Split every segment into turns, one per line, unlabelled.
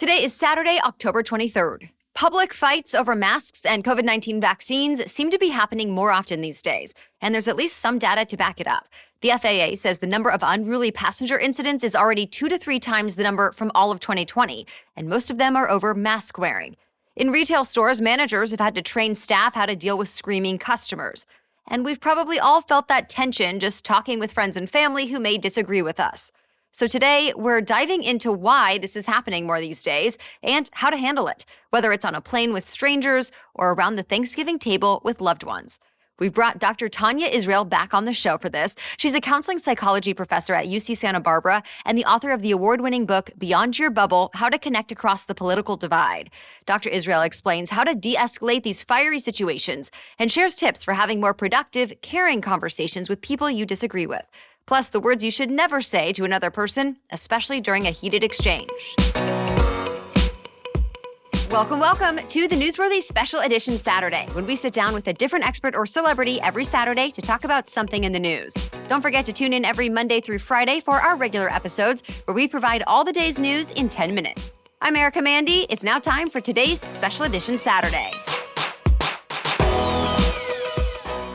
Today is Saturday, October 23rd. Public fights over masks and COVID-19 vaccines seem to be happening more often these days, and there's at least some data to back it up. The FAA says the number of unruly passenger incidents is already 2 to 3 times the number from all of 2020, and most of them are over mask wearing. In retail stores, managers have had to train staff how to deal with screaming customers. And we've probably all felt that tension just talking with friends and family who may disagree with us. So today, we're diving into why this is happening more these days and how to handle it, whether it's on a plane with strangers or around the Thanksgiving table with loved ones. We've brought Dr. Tania Israel back on the show for this. She's a counseling psychology professor at UC Santa Barbara and the author of the award-winning book, Beyond Your Bubble, How to Connect Across the Political Divide. Dr. Israel explains how to de-escalate these fiery situations and shares tips for having more productive, caring conversations with people you disagree with. Plus, the words you should never say to another person, especially during a heated exchange. Welcome to the Newsworthy Special Edition Saturday, when we sit down with a different expert or celebrity every Saturday to talk about something in the news. Don't forget to tune in every Monday through Friday for our regular episodes, where we provide all the day's news in 10 minutes. I'm Erica Mandy. It's now time for today's Special Edition Saturday.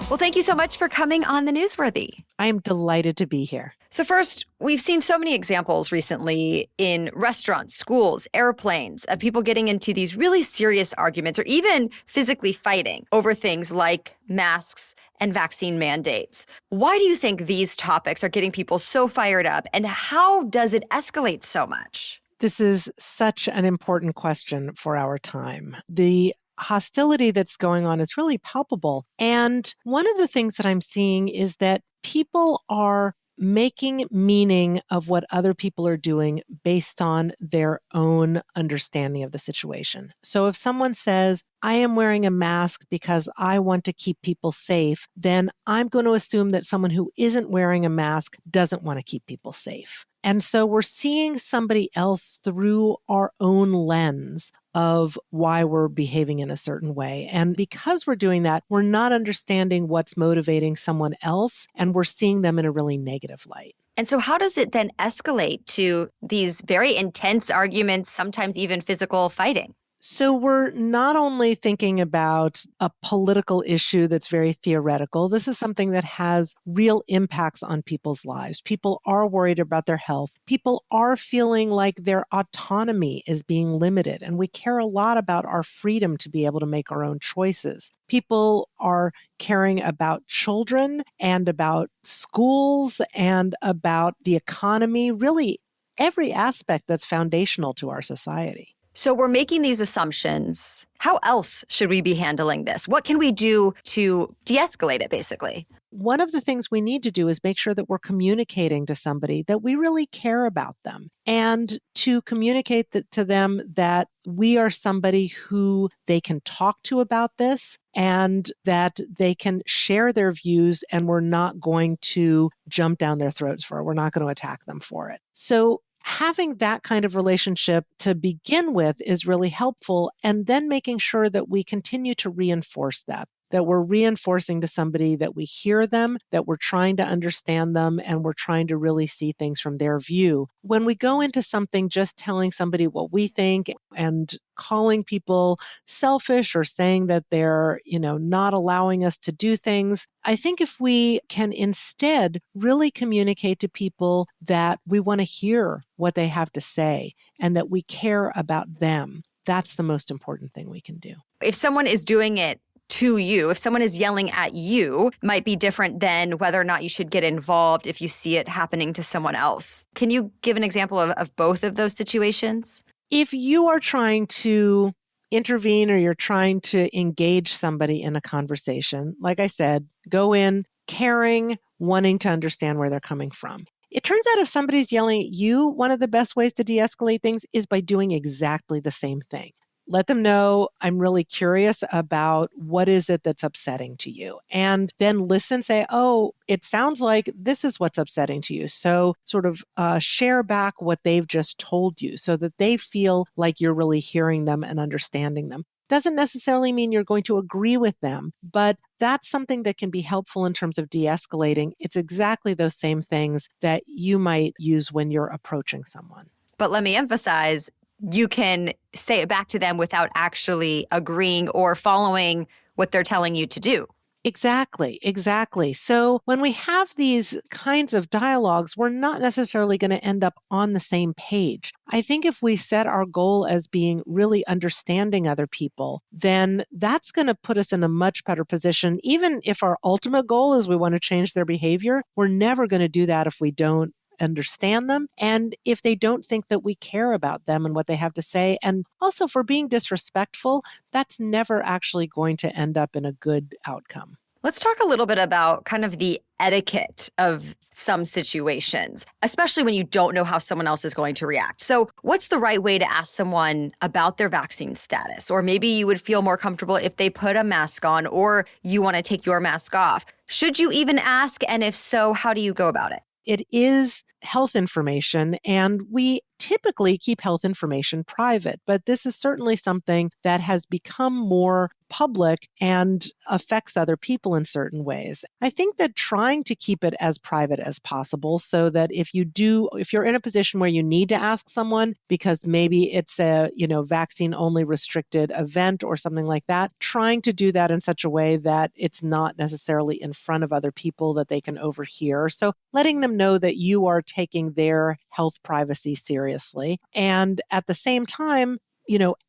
Well, thank you so much for coming on the Newsworthy.
I am delighted to be here.
So first, we've seen so many examples recently in restaurants, schools, airplanes of people getting into these really serious arguments or even physically fighting over things like masks and vaccine mandates. Why do you think these topics are getting people so fired up, and how does it escalate so much?
This is such an important question for our time. The hostility that's going on is really palpable. And one of the things that I'm seeing is that people are making meaning of what other people are doing based on their own understanding of the situation. So if someone says, I am wearing a mask because I want to keep people safe, then I'm going to assume that someone who isn't wearing a mask doesn't want to keep people safe. And so we're seeing somebody else through our own lens of why we're behaving in a certain way. And because we're doing that, we're not understanding what's motivating someone else, and we're seeing them in a really negative light.
And so how does it then escalate to these very intense arguments, sometimes even physical fighting?
So we're not only thinking about a political issue that's very theoretical. This is something that has real impacts on people's lives. People are worried about their health. People are feeling like their autonomy is being limited. And we care a lot about our freedom to be able to make our own choices. People are caring about children and about schools and about the economy, really every aspect that's foundational to our society.
So we're making these assumptions. How else should we be handling this? What can we do to de-escalate it, basically?
One of the things we need to do is make sure that we're communicating to somebody that we really care about them, and to communicate to them that we are somebody who they can talk to about this and that they can share their views, and we're not going to jump down their throats for it. We're not going to attack them for it. So having that kind of relationship to begin with is really helpful, and then making sure that we continue to reinforce that we're reinforcing to somebody that we hear them, that we're trying to understand them, and we're trying to really see things from their view. When we go into something just telling somebody what we think and calling people selfish or saying that they're, not allowing us to do things, I think if we can instead really communicate to people that we want to hear what they have to say and that we care about them, that's the most important thing we can do.
If someone is doing it to you, if someone is yelling at you, might be different than whether or not you should get involved if you see it happening to someone else. Can you give an example of both of those situations?
If you are trying to intervene or you're trying to engage somebody in a conversation, like I said, go in caring, wanting to understand where they're coming from. It turns out if somebody's yelling at you, one of the best ways to de-escalate things is by doing exactly the same thing. Let them know, I'm really curious about what is it that's upsetting to you. And then listen, say, oh, it sounds like this is what's upsetting to you. So sort of share back what they've just told you so that they feel like you're really hearing them and understanding them. Doesn't necessarily mean you're going to agree with them, but that's something that can be helpful in terms of de-escalating. It's exactly those same things that you might use when you're approaching someone.
But let me emphasize, you can say it back to them without actually agreeing or following what they're telling you to do.
Exactly, exactly. So when we have these kinds of dialogues, we're not necessarily going to end up on the same page. I think if we set our goal as being really understanding other people, then that's going to put us in a much better position. Even if our ultimate goal is we want to change their behavior, we're never going to do that if we don't understand them, and if they don't think that we care about them and what they have to say. And also, for being disrespectful, that's never actually going to end up in a good outcome.
Let's talk a little bit about kind of the etiquette of some situations, especially when you don't know how someone else is going to react. So what's the right way to ask someone about their vaccine status? Or maybe you would feel more comfortable if they put a mask on, or you want to take your mask off. Should you even ask? And if so, how do you go about it?
It is health information, and we typically keep health information private, but this is certainly something that has become more public and affects other people in certain ways. I think that trying to keep it as private as possible, so that if you're in a position where you need to ask someone because maybe it's a, vaccine only restricted event or something like that, trying to do that in such a way that it's not necessarily in front of other people that they can overhear. So letting them know that you are taking their health privacy seriously. And at the same time,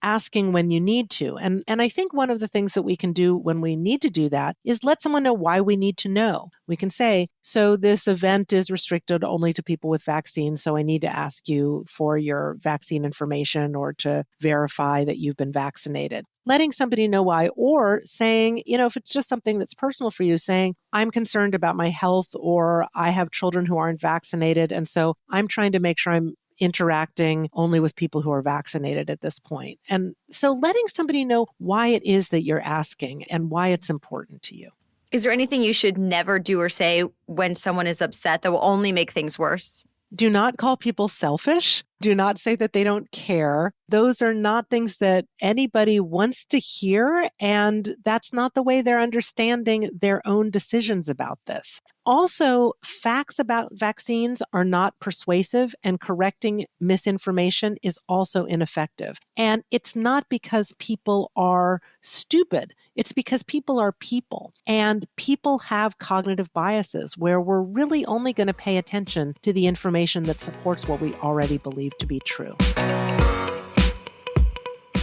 asking when you need to. And I think one of the things that we can do when we need to do that is let someone know why we need to know. We can say, so this event is restricted only to people with vaccines, so I need to ask you for your vaccine information or to verify that you've been vaccinated. Letting somebody know why, or saying, if it's just something that's personal for you, saying, I'm concerned about my health, or I have children who aren't vaccinated, and so I'm trying to make sure I'm interacting only with people who are vaccinated at this point. And so letting somebody know why it is that you're asking and why it's important to you.
Is there anything you should never do or say when someone is upset that will only make things worse?
Do not call people selfish. Do not say that they don't care. Those are not things that anybody wants to hear, and that's not the way they're understanding their own decisions about this. Also, facts about vaccines are not persuasive, and correcting misinformation is also ineffective. And it's not because people are stupid. It's because people are people, and people have cognitive biases where we're really only going to pay attention to the information that supports what we already believe to be true.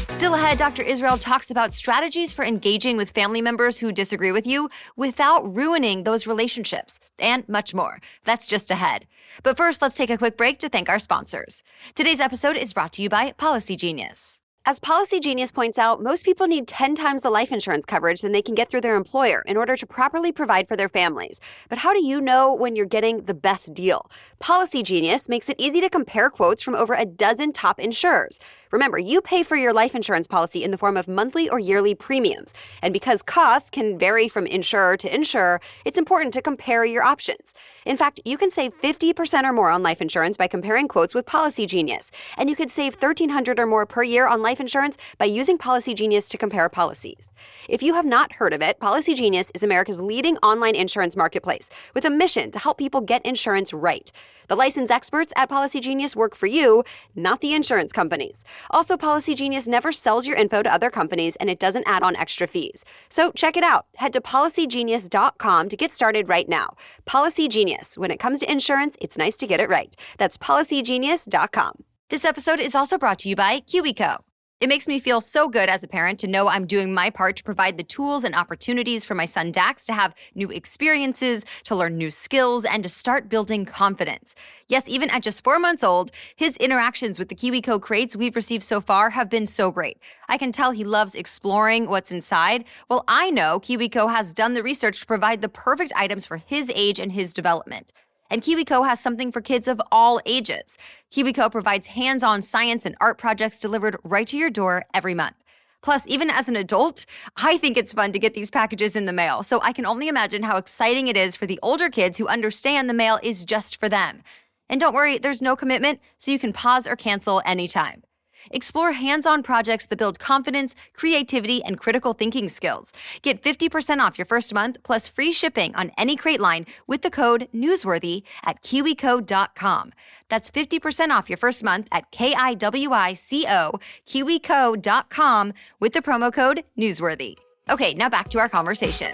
Still ahead, Dr. Israel talks about strategies for engaging with family members who disagree with you without ruining those relationships, and much more. That's just ahead. But first, let's take a quick break to thank our sponsors. Today's episode is brought to you by Policy Genius.
As Policy Genius points out, most people need 10 times the life insurance coverage than they can get through their employer in order to properly provide for their families. But how do you know when you're getting the best deal? Policy Genius makes it easy to compare quotes from over a dozen top insurers. Remember, you pay for your life insurance policy in the form of monthly or yearly premiums. And because costs can vary from insurer to insurer, it's important to compare your options. In fact, you can save 50% or more on life insurance by comparing quotes with Policy Genius. And you could save $1,300 or more per year on life insurance by using Policy Genius to compare policies. If you have not heard of it, Policy Genius is America's leading online insurance marketplace with a mission to help people get insurance right. The licensed experts at Policy Genius work for you, not the insurance companies. Also, Policy Genius never sells your info to other companies, and it doesn't add on extra fees. So check it out. Head to policygenius.com to get started right now. Policy Genius. When it comes to insurance, it's nice to get it right. That's policygenius.com.
This episode is also brought to you by KiwiCo. It makes me feel so good as a parent to know I'm doing my part to provide the tools and opportunities for my son Dax to have new experiences, to learn new skills, and to start building confidence. Yes, even at just 4 months old, his interactions with the KiwiCo crates we've received so far have been so great. I can tell he loves exploring what's inside. Well, I know KiwiCo has done the research to provide the perfect items for his age and his development. And KiwiCo has something for kids of all ages. KiwiCo provides hands-on science and art projects delivered right to your door every month. Plus, even as an adult, I think it's fun to get these packages in the mail, so I can only imagine how exciting it is for the older kids who understand the mail is just for them. And don't worry, there's no commitment, so you can pause or cancel anytime. Explore hands-on projects that build confidence, creativity, and critical thinking skills. Get 50% off your first month plus free shipping on any crate line with the code NEWSWORTHY at kiwico.com. That's 50% off your first month at KIWICO, kiwico.com with the promo code NEWSWORTHY. Okay, now back to our conversation.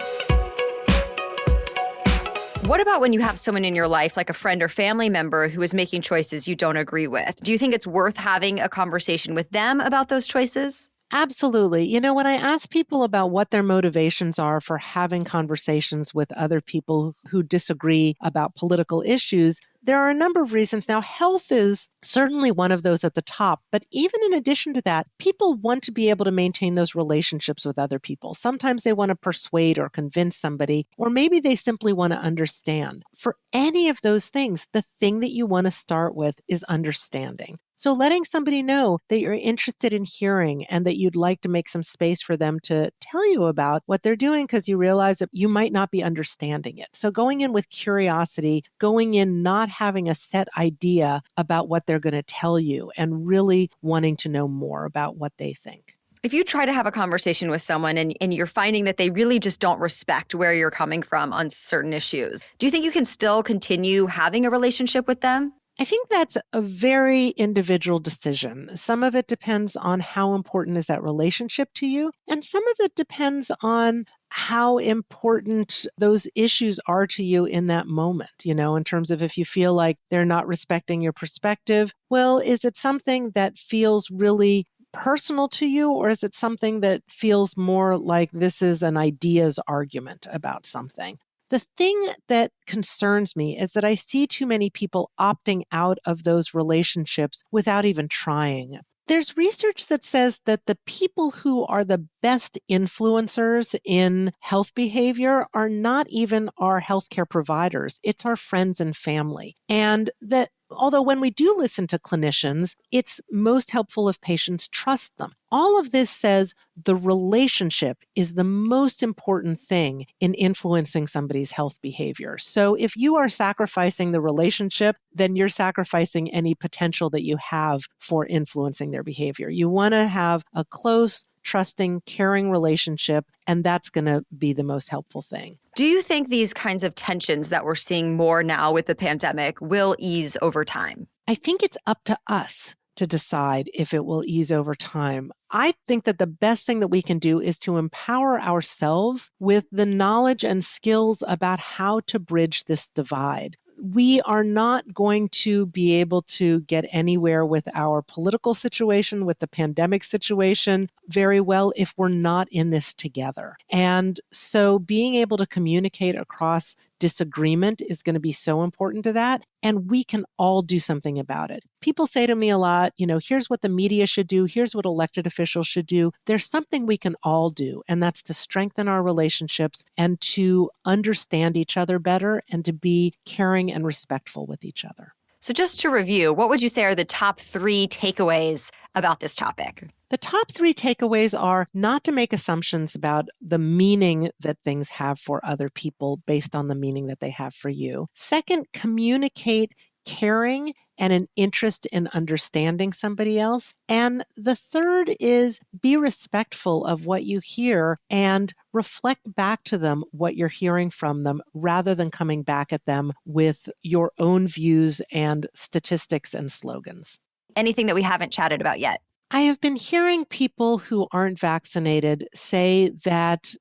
What about when you have someone in your life, like a friend or family member, who is making choices you don't agree with? Do you think it's worth having a conversation with them about those choices?
Absolutely. When I ask people about what their motivations are for having conversations with other people who disagree about political issues, there are a number of reasons. Now, health is certainly one of those at the top, but even in addition to that, people want to be able to maintain those relationships with other people. Sometimes they want to persuade or convince somebody, or maybe they simply want to understand. For any of those things, the thing that you want to start with is understanding. So letting somebody know that you're interested in hearing and that you'd like to make some space for them to tell you about what they're doing because you realize that you might not be understanding it. So going in with curiosity, going in not having a set idea about what they're going to tell you and really wanting to know more about what they think.
If you try to have a conversation with someone and you're finding that they really just don't respect where you're coming from on certain issues, do you think you can still continue having a relationship with them?
I think that's a very individual decision. Some of it depends on how important is that relationship to you, and some of it depends on how important those issues are to you in that moment, in terms of if you feel like they're not respecting your perspective. Well, is it something that feels really personal to you, or is it something that feels more like this is an ideas argument about something? The thing that concerns me is that I see too many people opting out of those relationships without even trying. There's research that says that the people who are the best influencers in health behavior are not even our healthcare providers. It's our friends and family. And that although when we do listen to clinicians, it's most helpful if patients trust them. All of this says the relationship is the most important thing in influencing somebody's health behavior. So if you are sacrificing the relationship, then you're sacrificing any potential that you have for influencing their behavior. You want to have a close, trusting, caring relationship, and that's going to be the most helpful thing.
Do you think these kinds of tensions that we're seeing more now with the pandemic will ease over time?
I think it's up to us to decide if it will ease over time. I think that the best thing that we can do is to empower ourselves with the knowledge and skills about how to bridge this divide. We are not going to be able to get anywhere with our political situation, with the pandemic situation very well if we're not in this together. And so being able to communicate across disagreement is going to be so important to that. And we can all do something about it. People say to me a lot, here's what the media should do. Here's what elected officials should do. There's something we can all do, and that's to strengthen our relationships and to understand each other better and to be caring and respectful with each other.
So just to review, what would you say are the top 3 takeaways about this topic?
The top 3 takeaways are not to make assumptions about the meaning that things have for other people based on the meaning that they have for you. Second, communicate caring and an interest in understanding somebody else. And the third is be respectful of what you hear and reflect back to them what you're hearing from them rather than coming back at them with your own views and statistics and slogans.
Anything that we haven't chatted about yet?
I have been hearing people who aren't vaccinated say that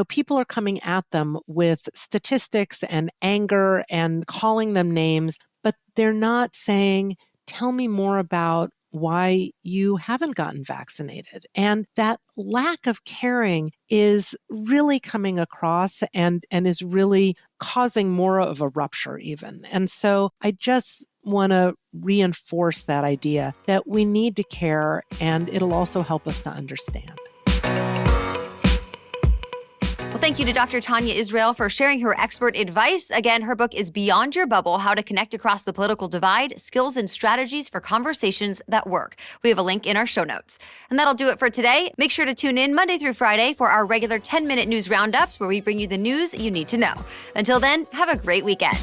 people are coming at them with statistics and anger and calling them names, but they're not saying, tell me more about why you haven't gotten vaccinated. And that lack of caring is really coming across and is really causing more of a rupture even. And so I just want to reinforce that idea that we need to care, and it'll also help us to understand.
Well, thank you to Dr. Tania Israel for sharing her expert advice. Again, her book is Beyond Your Bubble: How to Connect Across the Political Divide, Skills and Strategies for Conversations That Work. We have a link in our show notes. And that'll do it for today. Make sure to tune in Monday through Friday for our regular 10-minute news roundups where we bring you the news you need to know. Until then, have a great weekend.